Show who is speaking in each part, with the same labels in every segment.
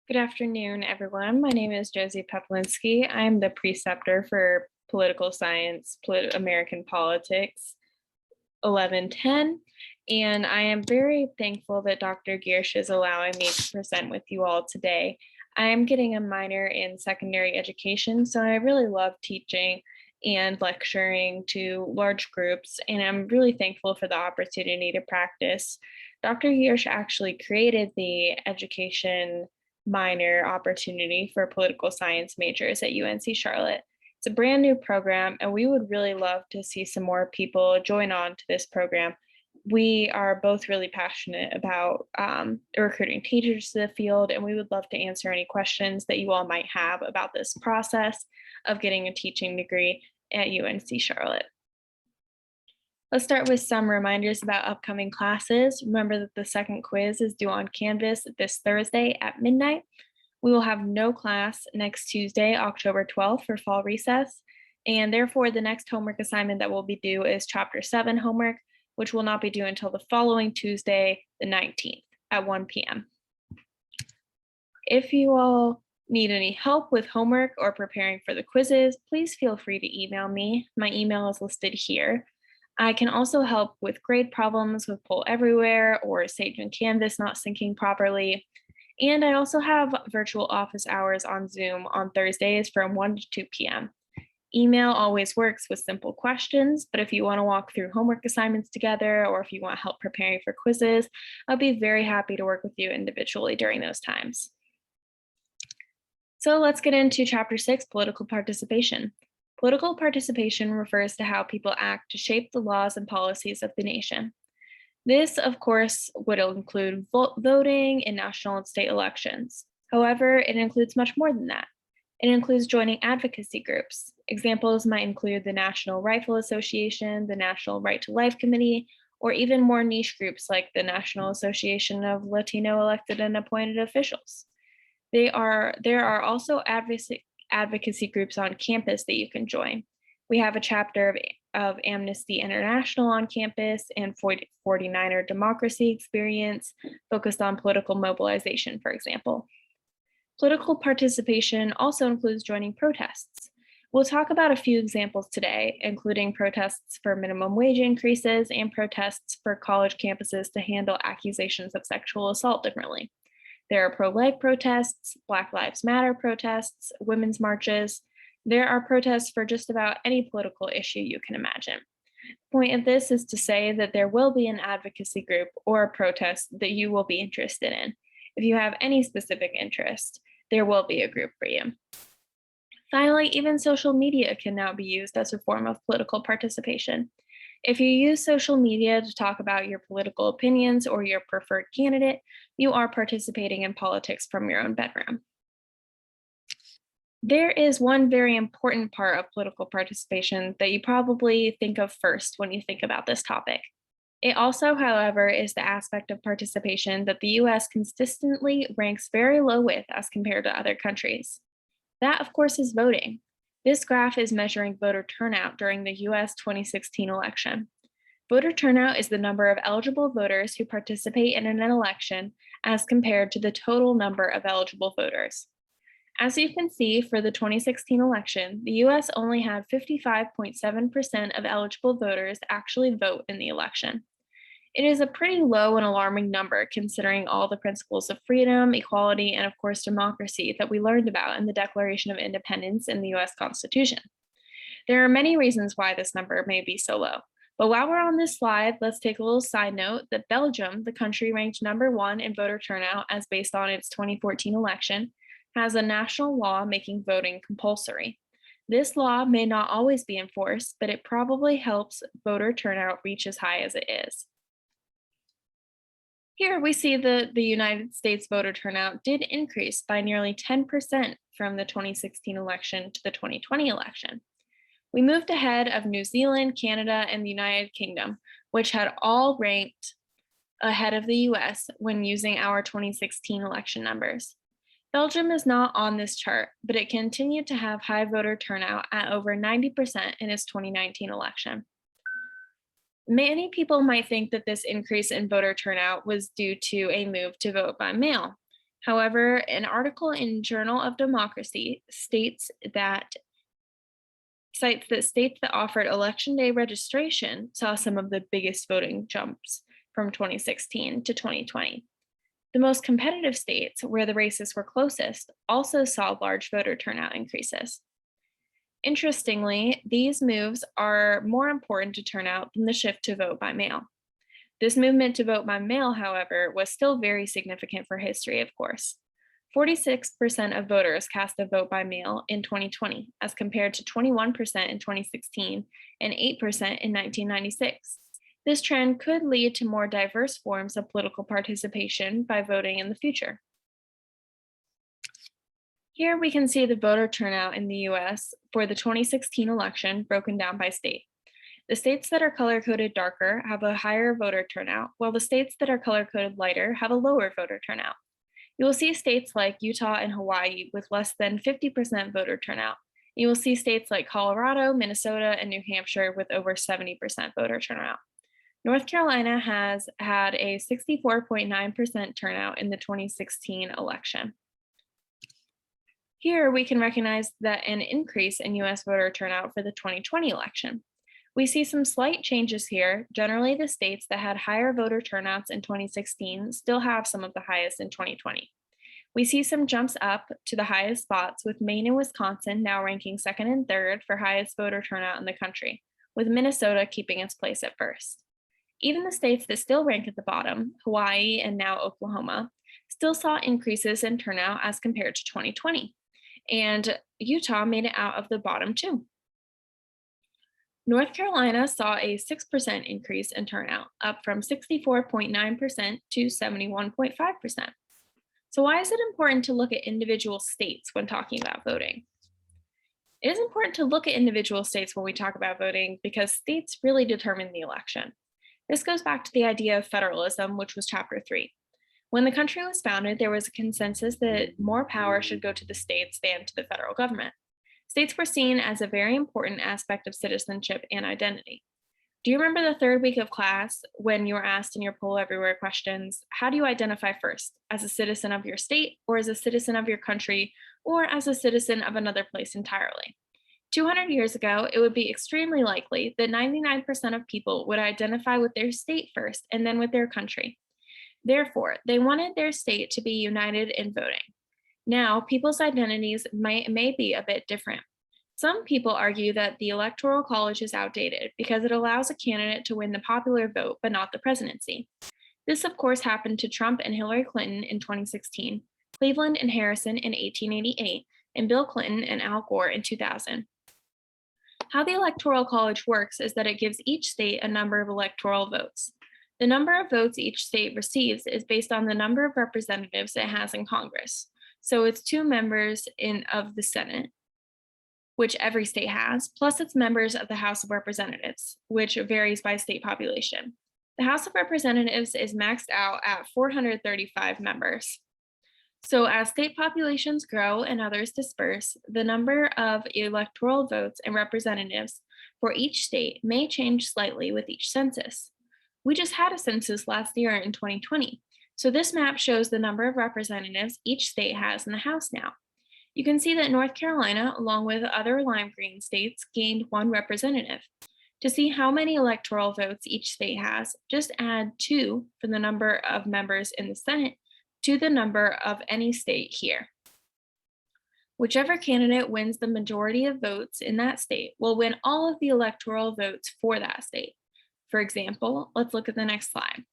Speaker 1: Good afternoon, everyone. My name is Josie Peplinski. I'm the preceptor for political science, American politics 1110, and I am very thankful that Dr. Giersch is allowing me to present with you all today. I'm getting a minor in secondary education, so I really love teaching and lecturing to large groups, and I'm really thankful for the opportunity to practice. Dr. Giersch actually created the education minor opportunity for political science majors at UNC Charlotte. It's a brand new program, and we would really love to see some more people join on to this program. We are both really passionate about recruiting teachers to the field, and we would love to answer any questions that you all might have about this process of getting a teaching degree at UNC Charlotte. Let's start with some reminders about upcoming classes. Remember that the second quiz is due on Canvas this Thursday at midnight. We will have no class next Tuesday, October 12th for fall recess, and therefore the next homework assignment that will be due is Chapter 7 homework, which will not be due until the following Tuesday, the 19th at 1 p.m. If you all need any help with homework or preparing for the quizzes, please feel free to email me. My email is listed here. I can also help with grade problems with Poll Everywhere or Sage and Canvas not syncing properly. And I also have virtual office hours on Zoom on Thursdays from 1 to 2 p.m. Email always works with simple questions, but if you want to walk through homework assignments together or if you want help preparing for quizzes, I'll be very happy to work with you individually during those times. So let's get into Chapter 6, Political Participation. Political participation refers to how people act to shape the laws and policies of the nation. This, of course, would include voting in national and state elections. However, it includes much more than that. It includes joining advocacy groups. Examples might include the National Rifle Association, the National Right to Life Committee, or even more niche groups like the National Association of Latino Elected and Appointed Officials. There are also advocacy groups on campus that you can join. We have a chapter of Amnesty International on campus and 49er Democracy Experience focused on political mobilization, for example. Political participation also includes joining protests. We'll talk about a few examples today, including protests for minimum wage increases and protests for college campuses to handle accusations of sexual assault differently. There are pro-life protests, Black Lives Matter protests, women's marches. There are protests for just about any political issue you can imagine. The point of this is to say that there will be an advocacy group or a protest that you will be interested in. If you have any specific interest, there will be a group for you. Finally, even social media can now be used as a form of political participation. If you use social media to talk about your political opinions or your preferred candidate, you are participating in politics from your own bedroom. There is one very important part of political participation that you probably think of first when you think about this topic. It also, however, is the aspect of participation that the US consistently ranks very low with as compared to other countries. That, of course, is voting. This graph is measuring voter turnout during the US 2016 election. Voter turnout is the number of eligible voters who participate in an election as compared to the total number of eligible voters. As you can see, for the 2016 election, the US only had 55.7% of eligible voters actually vote in the election. It is a pretty low and alarming number considering all the principles of freedom, equality, and of course democracy that we learned about in the Declaration of Independence in the US Constitution. There are many reasons why this number may be so low. But while we're on this slide, let's take a little side note that Belgium, the country ranked #1 in voter turnout as based on its 2014 election, has a national law making voting compulsory. This law may not always be enforced, but it probably helps voter turnout reach as high as it is. Here we see that the United States voter turnout did increase by nearly 10% from the 2016 election to the 2020 election. We moved ahead of New Zealand, Canada, and the United Kingdom, which had all ranked ahead of the US when using our 2016 election numbers. Belgium is not on this chart, but it continued to have high voter turnout at over 90% in its 2019 election. Many people might think that this increase in voter turnout was due to a move to vote by mail. However, an article in Journal of Democracy cites that states that offered election day registration saw some of the biggest voting jumps from 2016 to 2020. The most competitive states, where the races were closest, also saw large voter turnout increases. Interestingly, these moves are more important to turnout than the shift to vote by mail. This movement to vote by mail, however, was still very significant for history, of course. 46% of voters cast a vote by mail in 2020, as compared to 21% in 2016 and 8% in 1996. This trend could lead to more diverse forms of political participation by voting in the future. Here we can see the voter turnout in the US for the 2016 election broken down by state. The states that are color-coded darker have a higher voter turnout, while the states that are color-coded lighter have a lower voter turnout. You will see states like Utah and Hawaii with less than 50% voter turnout. You will see states like Colorado, Minnesota, and New Hampshire with over 70% voter turnout. North Carolina has had a 64.9% turnout in the 2016 election. Here we can recognize that an increase in US voter turnout for the 2020 election. We see some slight changes here. Generally, the states that had higher voter turnouts in 2016 still have some of the highest in 2020. We see some jumps up to the highest spots, with Maine and Wisconsin now ranking second and third for highest voter turnout in the country, with Minnesota keeping its place at first. Even the states that still rank at the bottom, Hawaii and now Oklahoma, still saw increases in turnout as compared to 2020. And Utah made it out of the bottom too. North Carolina saw a 6% increase in turnout, up from 64.9% to 71.5%. So why is it important to look at individual states when talking about voting? It is important to look at individual states when we talk about voting because states really determine the election. This goes back to the idea of federalism, which was chapter 3. When the country was founded, there was a consensus that more power should go to the states than to the federal government. States were seen as a very important aspect of citizenship and identity. Do you remember the third week of class when you were asked in your Poll Everywhere questions, how do you identify first, as a citizen of your state, or as a citizen of your country, or as a citizen of another place entirely? 200 years ago, it would be extremely likely that 99% of people would identify with their state first and then with their country. Therefore, they wanted their state to be united in voting. Now, people's identities may be a bit different. Some people argue that the Electoral College is outdated because it allows a candidate to win the popular vote, but not the presidency. This, of course, happened to Trump and Hillary Clinton in 2016, Cleveland and Harrison in 1888, and Bill Clinton and Al Gore in 2000. How the Electoral College works is that it gives each state a number of electoral votes. The number of votes each state receives is based on the number of representatives it has in Congress. So it's 2 members of the Senate, which every state has, plus its members of the House of Representatives, which varies by state population. The House of Representatives is maxed out at 435 members. So as state populations grow and others disperse, the number of electoral votes and representatives for each state may change slightly with each census. We just had a census last year in 2020. So this map shows the number of representatives each state has in the House now. You can see that North Carolina, along with other lime green states, gained 1 representative. To see how many electoral votes each state has, just add 2 for the number of members in the Senate to the number of any state here. Whichever candidate wins the majority of votes in that state will win all of the electoral votes for that state. For example, let's look at the next slide.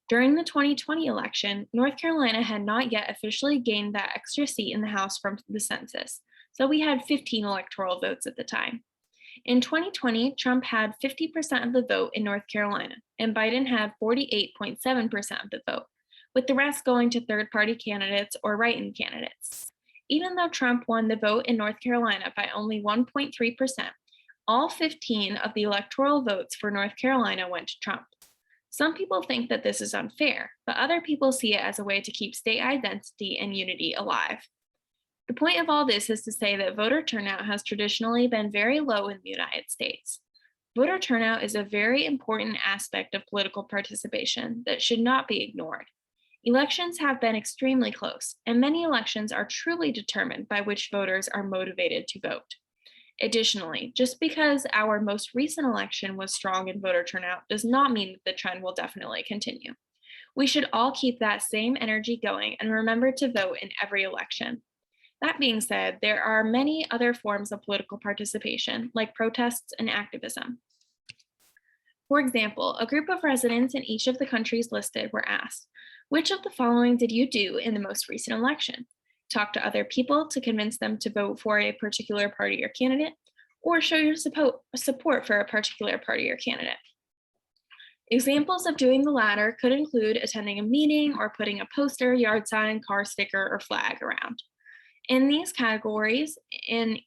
Speaker 1: During the 2020 election, North Carolina had not yet officially gained that extra seat in the House from the census, so we had 15 electoral votes at the time. In 2020, Trump had 50% of the vote in North Carolina, and Biden had 48.7% of the vote, with the rest going to third-party candidates or write-in candidates. Even though Trump won the vote in North Carolina by only 1.3%, all 15 of the electoral votes for North Carolina went to Trump. Some people think that this is unfair, but other people see it as a way to keep state identity and unity alive. The point of all this is to say that voter turnout has traditionally been very low in the United States. Voter turnout is a very important aspect of political participation that should not be ignored. Elections have been extremely close, and many elections are truly determined by which voters are motivated to vote. Additionally, just because our most recent election was strong in voter turnout does not mean that the trend will definitely continue. We should all keep that same energy going and remember to vote in every election. That being said, there are many other forms of political participation, like protests and activism. For example, a group of residents in each of the countries listed were asked, which of the following did you do in the most recent election? Talk to other people to convince them to vote for a particular party or candidate, or show your support for a particular party or candidate. Examples of doing the latter could include attending a meeting or putting a poster, yard sign, car sticker, or flag around. In these categories, in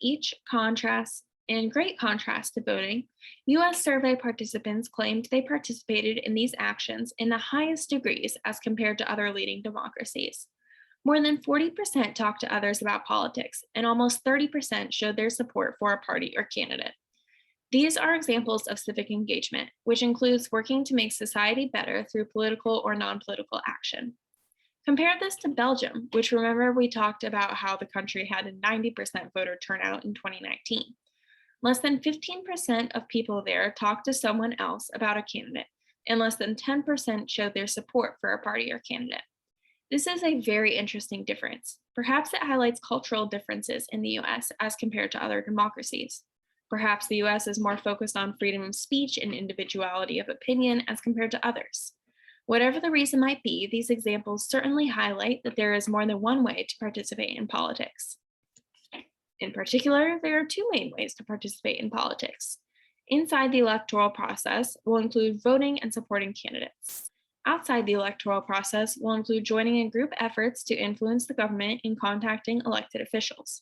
Speaker 1: great contrast to voting, US survey participants claimed they participated in these actions in the highest degrees as compared to other leading democracies. More than 40% talked to others about politics, and almost 30% showed their support for a party or candidate. These are examples of civic engagement, which includes working to make society better through political or non-political action. Compare this to Belgium, which remember we talked about how the country had a 90% voter turnout in 2019. Less than 15% of people there talked to someone else about a candidate, and less than 10% showed their support for a party or candidate. This is a very interesting difference. Perhaps it highlights cultural differences in the US as compared to other democracies. Perhaps the US is more focused on freedom of speech and individuality of opinion as compared to others. Whatever the reason might be, these examples certainly highlight that there is more than one way to participate in politics. In particular, there are two main ways to participate in politics. Inside the electoral process will include voting and supporting candidates. Outside the electoral process will include joining in group efforts to influence the government in contacting elected officials.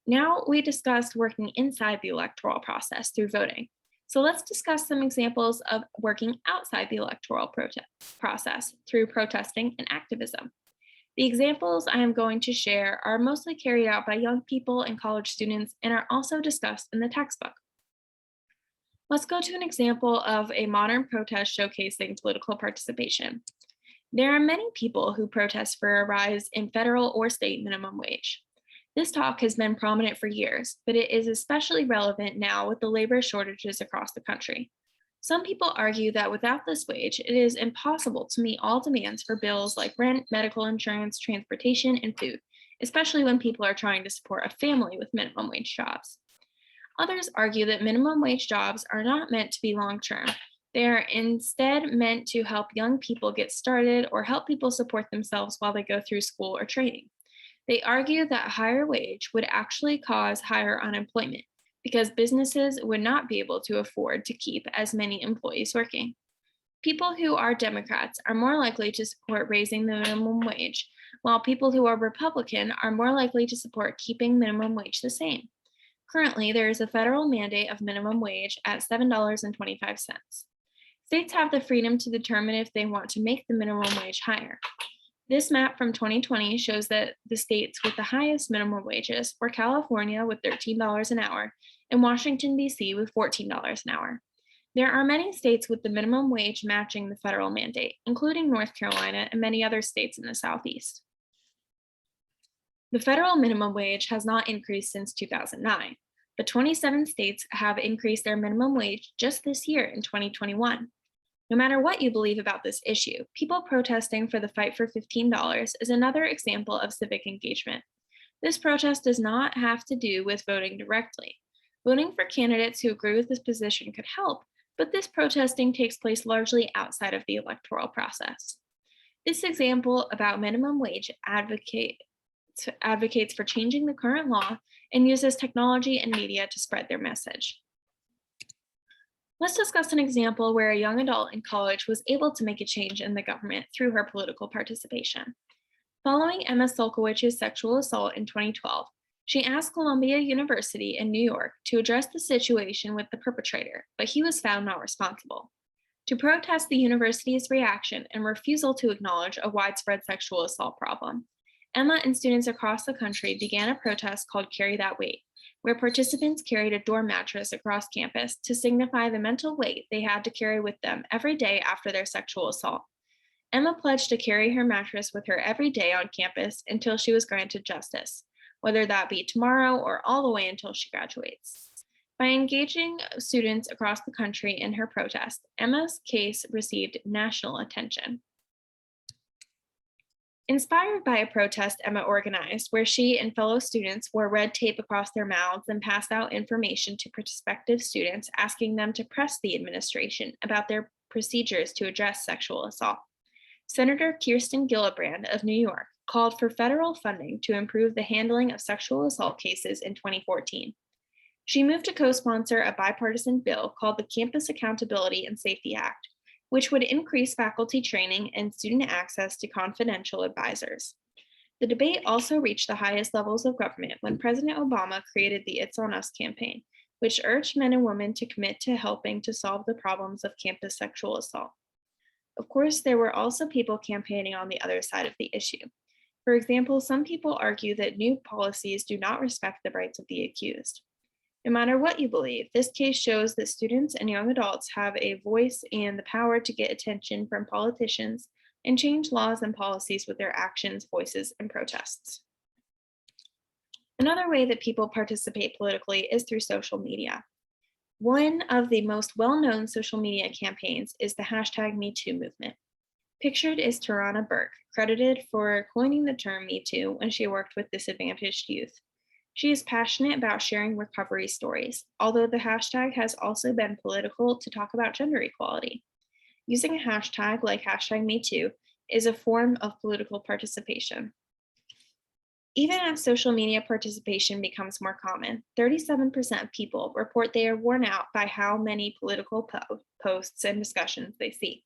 Speaker 1: Now we discussed working inside the electoral process through voting. So let's discuss some examples of working outside the electoral process through protesting and activism. The examples I am going to share are mostly carried out by young people and college students and are also discussed in the textbook. Let's go to an example of a modern protest showcasing political participation. There are many people who protest for a rise in federal or state minimum wage. This talk has been prominent for years, but it is especially relevant now with the labor shortages across the country. Some people argue that without this wage, it is impossible to meet all demands for bills like rent, medical insurance, transportation, and food, especially when people are trying to support a family with minimum wage jobs. Others argue that minimum wage jobs are not meant to be long-term. They are instead meant to help young people get started or help people support themselves while they go through school or training. They argue that higher wage would actually cause higher unemployment because businesses would not be able to afford to keep as many employees working. People who are Democrats are more likely to support raising the minimum wage, while people who are Republican are more likely to support keeping minimum wage the same. Currently, there is a federal mandate of minimum wage at $7.25. States have the freedom to determine if they want to make the minimum wage higher. This map from 2020 shows that the states with the highest minimum wages were California with $13 an hour and Washington, D.C. with $14 an hour. There are many states with the minimum wage matching the federal mandate, including North Carolina and many other states in the Southeast. The federal minimum wage has not increased since 2009, but 27 states have increased their minimum wage just this year in 2021. No matter what you believe about this issue, people protesting for the fight for $15 is another example of civic engagement. This protest does not have to do with voting directly. Voting for candidates who agree with this position could help, but this protesting takes place largely outside of the electoral process. This example about minimum wage advocates for changing the current law and uses technology and media to spread their message. Let's discuss an example where a young adult in college was able to make a change in the government through her political participation. Following Emma Sulkowicz's sexual assault in 2012, she asked Columbia University in New York to address the situation with the perpetrator, but he was found not responsible. To protest the university's reaction and refusal to acknowledge a widespread sexual assault problem, Emma and students across the country began a protest called Carry That Weight, where participants carried a dorm mattress across campus to signify the mental weight they had to carry with them every day after their sexual assault. Emma pledged to carry her mattress with her every day on campus until she was granted justice, whether that be tomorrow or all the way until she graduates. By engaging students across the country in her protest, Emma's case received national attention. Inspired by a protest Emma organized, where she and fellow students wore red tape across their mouths and passed out information to prospective students, asking them to press the administration about their procedures to address sexual assault, Senator Kirsten Gillibrand of New York called for federal funding to improve the handling of sexual assault cases in 2014. She moved to co-sponsor a bipartisan bill called the Campus Accountability and Safety Act, which would increase faculty training and student access to confidential advisors. The debate also reached the highest levels of government when President Obama created the It's On Us campaign, which urged men and women to commit to helping to solve the problems of campus sexual assault. Of course, there were also people campaigning on the other side of the issue. For example, some people argue that new policies do not respect the rights of the accused. No matter what you believe, this case shows that students and young adults have a voice and the power to get attention from politicians and change laws and policies with their actions, voices, and protests. Another way that people participate politically is through social media. One of the most well-known social media campaigns is the #MeToo movement. Pictured is Tarana Burke, credited for coining the term Me Too when she worked with disadvantaged youth. She is passionate about sharing recovery stories, although the hashtag has also been political to talk about gender equality. Using a hashtag like #MeToo is a form of political participation. Even as social media participation becomes more common, 37% of people report they are worn out by how many political posts and discussions they see.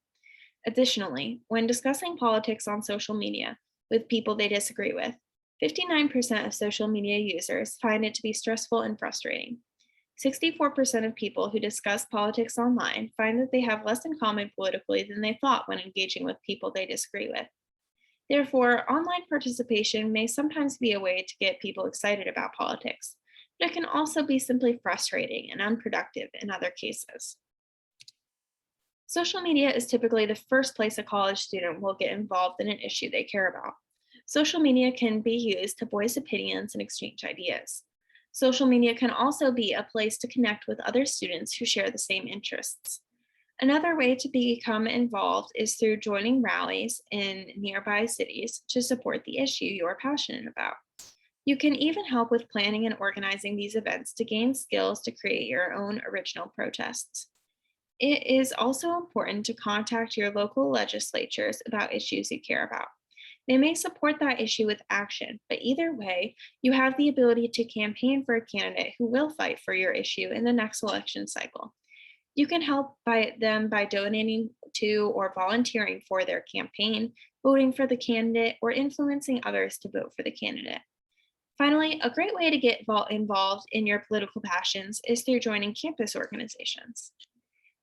Speaker 1: Additionally, when discussing politics on social media with people they disagree with, 59% of social media users find it to be stressful and frustrating. 64% of people who discuss politics online find that they have less in common politically than they thought when engaging with people they disagree with. Therefore, online participation may sometimes be a way to get people excited about politics, but it can also be simply frustrating and unproductive in other cases. Social media is typically the first place a college student will get involved in an issue they care about. Social media can be used to voice opinions and exchange ideas. Social media can also be a place to connect with other students who share the same interests. Another way to become involved is through joining rallies in nearby cities to support the issue you're passionate about. You can even help with planning and organizing these events to gain skills to create your own original protests. It is also important to contact your local legislatures about issues you care about. They may support that issue with action, but either way, you have the ability to campaign for a candidate who will fight for your issue in the next election cycle. You can help them by donating to or volunteering for their campaign, voting for the candidate, or influencing others to vote for the candidate. Finally, a great way to get involved in your political passions is through joining campus organizations.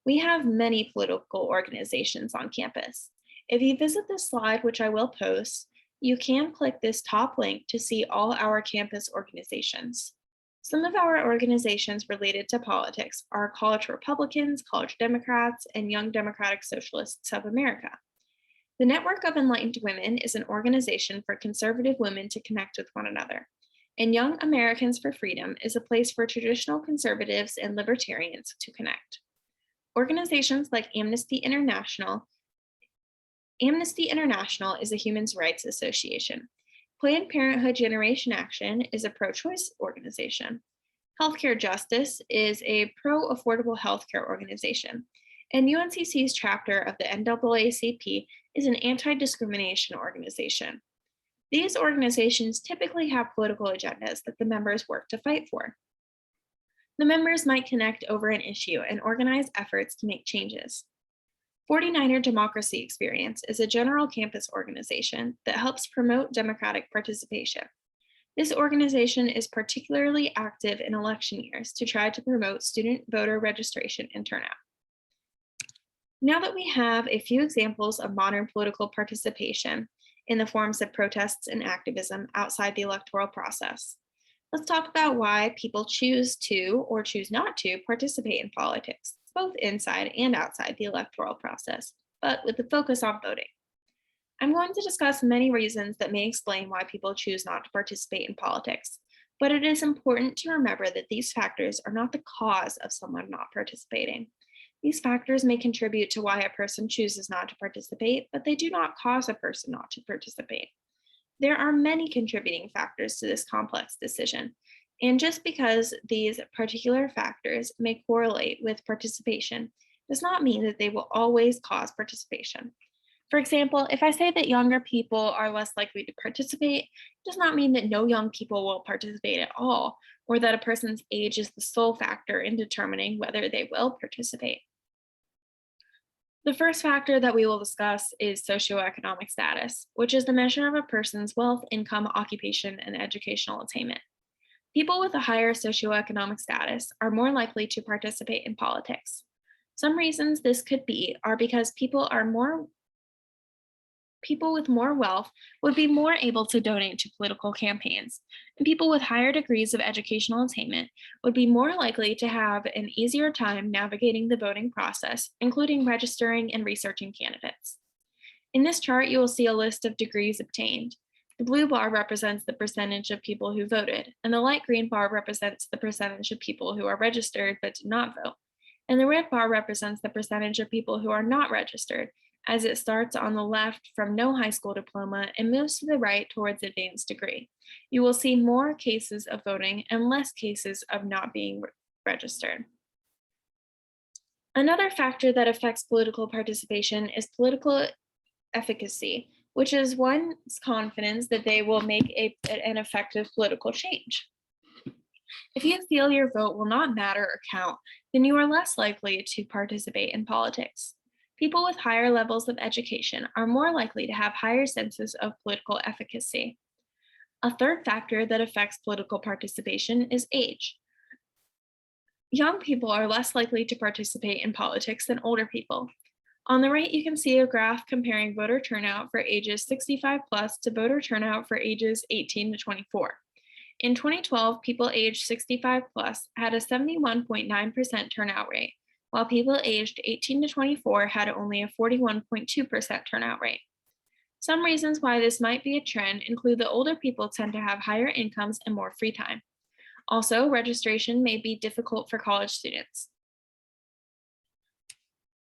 Speaker 1: We have many political organizations on campus. If you visit this slide, which I will post, you can click this top link to see all our campus organizations. Some of our organizations related to politics are College Republicans, College Democrats, and Young Democratic Socialists of America. The Network of Enlightened Women is an organization for conservative women to connect with one another. And Young Americans for Freedom is a place for traditional conservatives and libertarians to connect. Organizations like Amnesty International is a human rights association. Planned Parenthood Generation Action is a pro-choice organization. Healthcare Justice is a pro-affordable healthcare organization. And UNCC's chapter of the NAACP is an anti-discrimination organization. These organizations typically have political agendas that the members work to fight for. The members might connect over an issue and organize efforts to make changes. 49er Democracy Experience is a general campus organization that helps promote democratic participation. This organization is particularly active in election years to try to promote student voter registration and turnout. Now that we have a few examples of modern political participation in the forms of protests and activism outside the electoral process, let's talk about why people choose to or choose not to participate in politics, both inside and outside the electoral process, but with the focus on voting. I'm going to discuss many reasons that may explain why people choose not to participate in politics, but it is important to remember that these factors are not the cause of someone not participating. These factors may contribute to why a person chooses not to participate, but they do not cause a person not to participate. There are many contributing factors to this complex decision, and just because these particular factors may correlate with participation does not mean that they will always cause participation. For example, if I say that younger people are less likely to participate, it does not mean that no young people will participate at all, or that a person's age is the sole factor in determining whether they will participate. The first factor that we will discuss is socioeconomic status, which is the measure of a person's wealth, income, occupation, and educational attainment. People with a higher socioeconomic status are more likely to participate in politics. Some reasons this could be are because people with more wealth would be more able to donate to political campaigns, and people with higher degrees of educational attainment would be more likely to have an easier time navigating the voting process, including registering and researching candidates. In this chart, you will see a list of degrees obtained. The blue bar represents the percentage of people who voted, and the light green bar represents the percentage of people who are registered but did not vote. And the red bar represents the percentage of people who are not registered, as it starts on the left from no high school diploma and moves to the right towards advanced degree. You will see more cases of voting and less cases of not being registered. Another factor that affects political participation is political efficacy, which is one's confidence that they will make an effective political change. If you feel your vote will not matter or count, then you are less likely to participate in politics. People with higher levels of education are more likely to have higher senses of political efficacy. A third factor that affects political participation is age. Young people are less likely to participate in politics than older people. On the right, you can see a graph comparing voter turnout for ages 65 plus to voter turnout for ages 18 to 24. In 2012, people aged 65 plus had a 71.9% turnout rate, while people aged 18 to 24 had only a 41.2% turnout rate. Some reasons why this might be a trend include that older people tend to have higher incomes and more free time. Also, registration may be difficult for college students.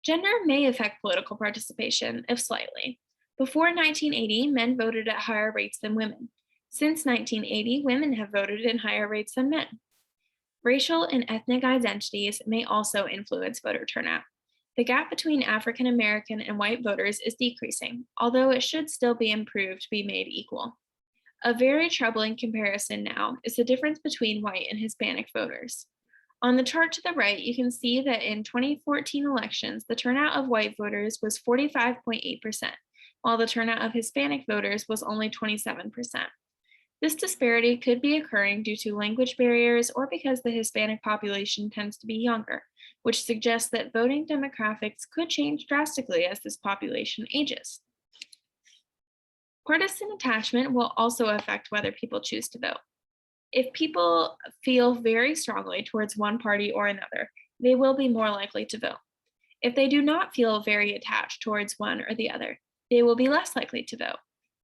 Speaker 1: Gender may affect political participation, if slightly. Before 1980, men voted at higher rates than women. Since 1980, women have voted in higher rates than men. Racial and ethnic identities may also influence voter turnout. The gap between African American and white voters is decreasing, although it should still be improved to be made equal. A very troubling comparison now is the difference between white and Hispanic voters. On the chart to the right, you can see that in 2014 elections, the turnout of white voters was 45.8%, while the turnout of Hispanic voters was only 27%. This disparity could be occurring due to language barriers or because the Hispanic population tends to be younger, which suggests that voting demographics could change drastically as this population ages. Partisan attachment will also affect whether people choose to vote. If people feel very strongly towards one party or another, they will be more likely to vote. If they do not feel very attached towards one or the other, they will be less likely to vote.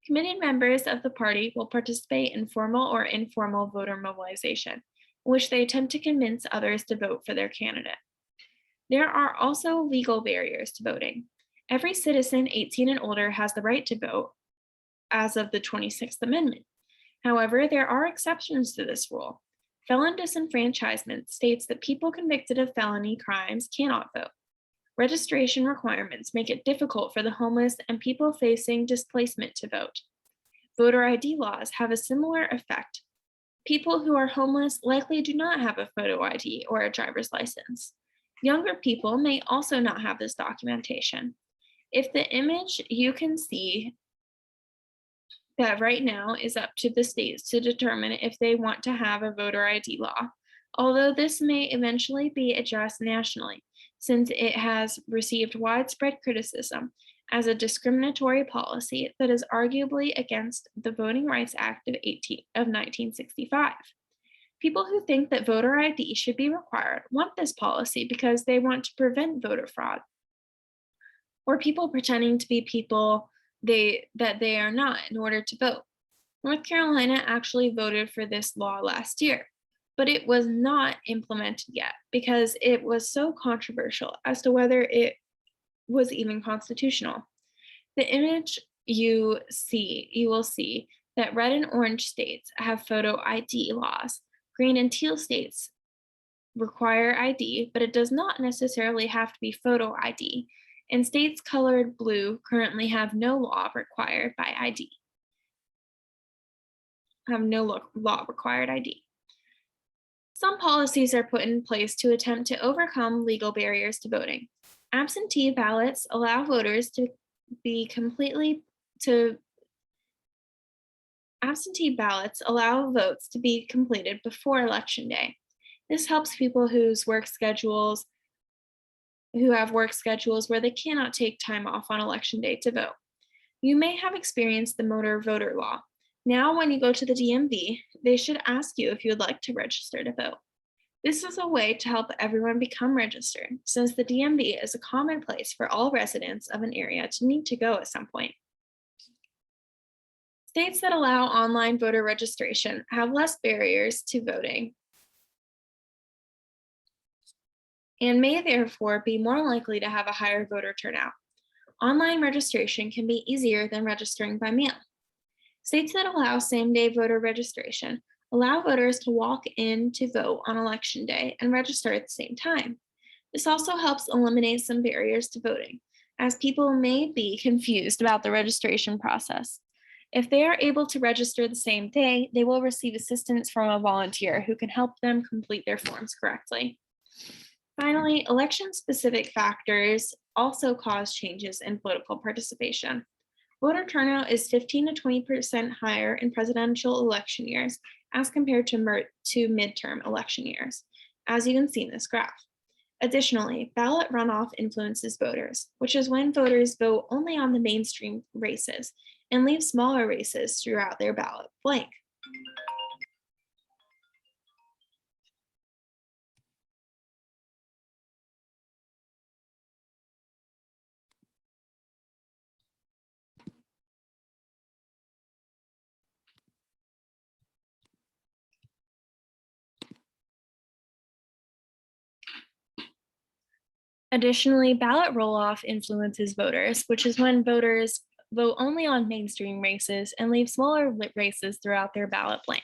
Speaker 1: Committed members of the party will participate in formal or informal voter mobilization, in which they attempt to convince others to vote for their candidate. There are also legal barriers to voting. Every citizen 18 and older has the right to vote as of the 26th Amendment. However, there are exceptions to this rule. Felon disenfranchisement states that people convicted of felony crimes cannot vote. Registration requirements make it difficult for the homeless and people facing displacement to vote. Voter ID laws have a similar effect. People who are homeless likely do not have a photo ID or a driver's license. Younger people may also not have this documentation. If the image you can see that right now is up to the states to determine if they want to have a voter ID law, although this may eventually be addressed nationally, since it has received widespread criticism as a discriminatory policy that is arguably against the Voting Rights Act of 1965. People who think that voter ID should be required want this policy because they want to prevent voter fraud, or people pretending to be people they are not in order to vote. North Carolina actually voted for this law last year, but it was not implemented yet because it was so controversial as to whether it was even constitutional. The image you will see that red and orange states have photo ID laws. Green and teal states require ID, but it does not necessarily have to be photo ID. And states colored blue currently have no law required by ID. Have no law required ID. Some policies are put in place to attempt to overcome legal barriers to voting. Absentee ballots allow voters to be completely to absentee ballots allow votes to be completed before election day. This helps people who have work schedules where they cannot take time off on election day to vote. You may have experienced the motor voter law. Now, when you go to the DMV, they should ask you if you would like to register to vote. This is a way to help everyone become registered, since the DMV is a common place for all residents of an area to need to go at some point. States that allow online voter registration have less barriers to voting and may therefore be more likely to have a higher voter turnout. Online registration can be easier than registering by mail. States that allow same-day voter registration allow voters to walk in to vote on election day and register at the same time. This also helps eliminate some barriers to voting, as people may be confused about the registration process. If they are able to register the same day, they will receive assistance from a volunteer who can help them complete their forms correctly. Finally, election-specific factors also cause changes in political participation. Voter turnout is 15 to 20% higher in presidential election years as compared to midterm election years, as you can see in this graph. Additionally, ballot runoff influences voters, which is when voters vote only on the mainstream races and leave smaller races throughout their ballot blank. Additionally, ballot roll-off influences voters, which is when voters vote only on mainstream races and leave smaller races throughout their ballot blank.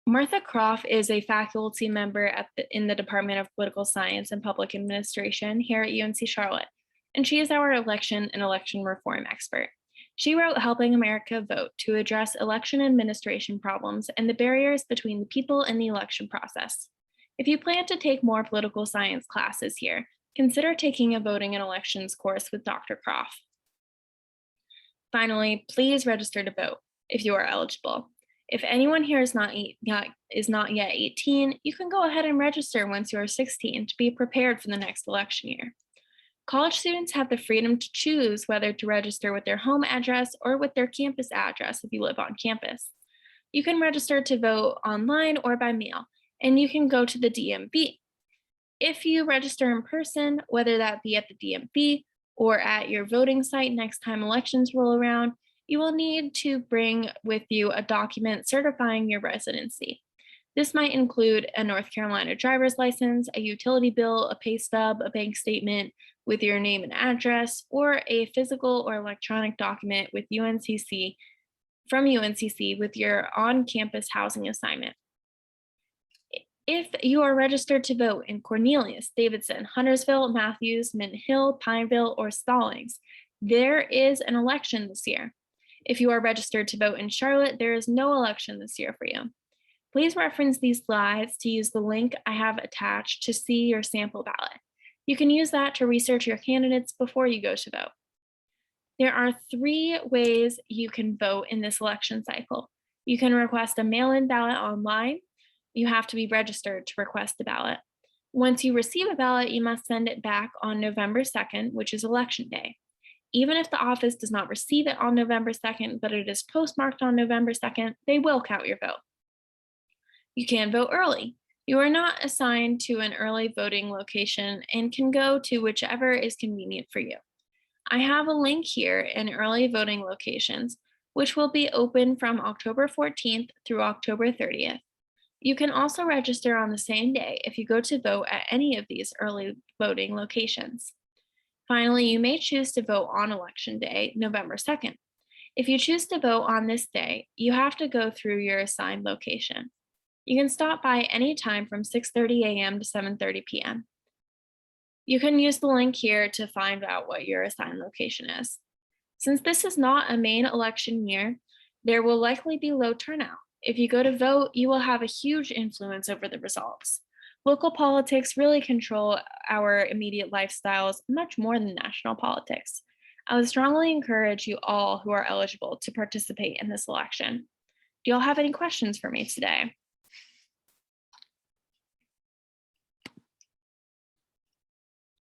Speaker 1: Martha Croft is a faculty member in the Department of Political Science and Public Administration here at UNC Charlotte, and she is our election and election reform expert. She wrote Helping America Vote to address election administration problems and the barriers between the people and the election process. If you plan to take more political science classes here, consider taking a voting and elections course with Dr. Croft. Finally, please register to vote if you are eligible. If anyone here is not yet 18, you can go ahead and register once you are 16 to be prepared for the next election year. College students have the freedom to choose whether to register with their home address or with their campus address if you live on campus. You can register to vote online or by mail, and you can go to the DMV. If you register in person, whether that be at the DMV or at your voting site next time elections roll around, you will need to bring with you a document certifying your residency. This might include a North Carolina driver's license, a utility bill, a pay stub, a bank statement with your name and address, or a physical or electronic document with from UNCC with your on-campus housing assignment. If you are registered to vote in Cornelius, Davidson, Huntersville, Matthews, Mint Hill, Pineville, or Stallings, there is an election this year. If you are registered to vote in Charlotte, there is no election this year for you. Please reference these slides to use the link I have attached to see your sample ballot. You can use that to research your candidates before you go to vote. There are 3 ways you can vote in this election cycle. You can request a mail-in ballot online. You have to be registered to request a ballot. Once you receive a ballot, you must send it back on November 2nd, which is election day. Even if the office does not receive it on November 2nd, but it is postmarked on November 2nd, they will count your vote. You can vote early. You are not assigned to an early voting location and can go to whichever is convenient for you. I have a link here in early voting locations, which will be open from October 14th through October 30th. You can also register on the same day if you go to vote at any of these early voting locations. Finally, you may choose to vote on Election Day, November 2nd. If you choose to vote on this day, you have to go through your assigned location. You can stop by any time from 6:30 a.m. to 7:30 p.m. You can use the link here to find out what your assigned location is. Since this is not a main election year, there will likely be low turnout. If you go to vote, you will have a huge influence over the results. Local politics really control our immediate lifestyles much more than national politics. I would strongly encourage you all who are eligible to participate in this election. Do y'all have any questions for me today?